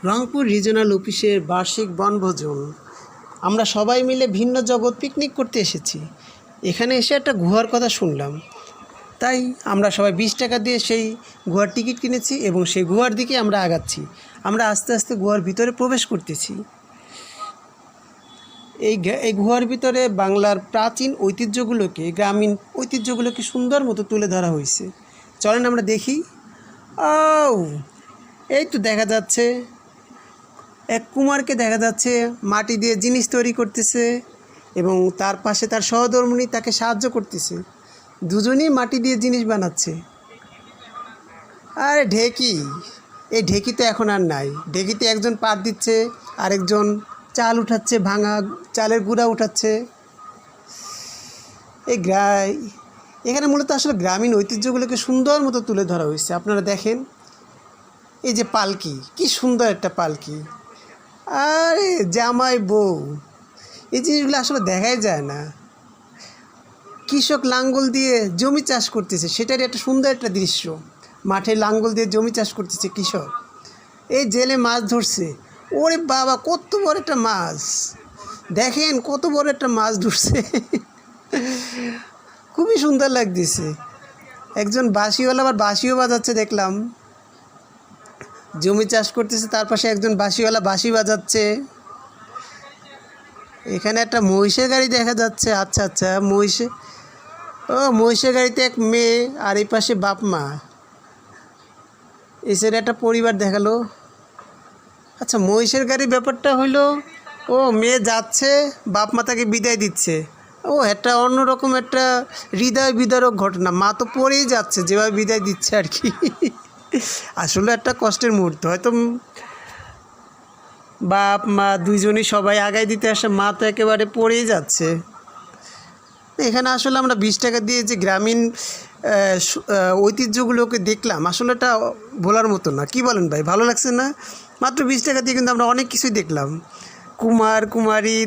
Rangpur regional অফিসের বার্ষিক বনভোজন। আমরা সবাই মিলে ভিন্ন জগৎ পিকনিক করতে এসেছি। এখানে এসে একটা গুহার কথা শুনলাম, তাই আমরা সবাই 20 টাকা দিয়ে সেই গুহার টিকিট কিনেছি এবং সেই গুহার দিকে আমরা আগাচ্ছি। আমরা আস্তে আস্তে গুহার ভিতরে প্রবেশ করতেছি। এই গুহার ভিতরে বাংলার প্রাচীন ঐতিহ্যগুলোকে, গ্রামীণ ঐতিহ্যগুলোকে সুন্দর মতো তুলে ধরা হয়েছে। চলেন আমরা দেখি। এই তো দেখা যাচ্ছে এক কুমারকে দেখা যাচ্ছে মাটি দিয়ে জিনিস তৈরি করতেছে এবং তার পাশে তার সহধর্মিণী তাকে সাহায্য করতেছে। দুজনেই মাটি দিয়ে জিনিস বানাচ্ছে। আরে ঢেকি, এই ঢেকি তো এখন আর নাই। ঢেকিতে একজন পাট দিচ্ছে, আরেকজন চাল উঠাচ্ছে, ভাঙা চালের গুঁড়া উঠাচ্ছে। এখানে মূলত আসলে গ্রামীণ ঐতিহ্যগুলোকে সুন্দর মতো তুলে ধরা হয়েছে। আপনারা দেখেন, এই যে পালকি, কি সুন্দর একটা পালকি। আরে জামাই বউ, এই জিনিসগুলো আসলে দেখাই যায় না। কৃষক লাঙ্গল দিয়ে জমি চাষ করতেছে, সেটারই একটা সুন্দর একটা দৃশ্য। মাঠে লাঙ্গল দিয়ে জমি চাষ করতেছে কৃষক। এই জেলে মাছ ধরছে। ওরে বাবা, কত বড় একটা মাছ! দেখেন কত বড় একটা মাছ ধরছে। খুবই সুন্দর লাগতেছে। একজন বাঁশিওয়ালা আবার বাঁশিও বাজাচ্ছে দেখলাম। জমি চাষ করতেছে, তার পাশে একজন বাঁশিওয়ালা বাঁশি বাজাচ্ছে। এখানে একটা মহিষের গাড়ি দেখা যাচ্ছে। আচ্ছা, মহিষের গাড়িতে এক মেয়ে, আর এই পাশে বাপ মা। এছাড়া একটা পরিবার দেখালো। আচ্ছা, মহিষের গাড়ির ব্যাপারটা হইলো, মেয়ে যাচ্ছে, বাপ মা তাকে বিদায় দিচ্ছে। একটা অন্যরকম একটা হৃদয় বিদারক ঘটনা। মা তো পড়েই যাচ্ছে যেভাবে বিদায় দিচ্ছে আর কি। আসলে একটা কষ্টের মুহূর্ত। হয়তো বাপ মা দুইজনই সবাই আগায় দিতে আসে, মা তো একেবারে পড়েই যাচ্ছে। এখানে আসলে আমরা 20 টাকা দিয়ে যে গ্রামীণ ঐতিহ্যগুলোকে দেখলাম, আসলে এটা বলার মতো না। কি বলেন ভাই, ভালো লাগছে না? মাত্র 20 টাকা দিয়ে কিন্তু আমরা অনেক কিছুই দেখলাম। কুমার কুমারী,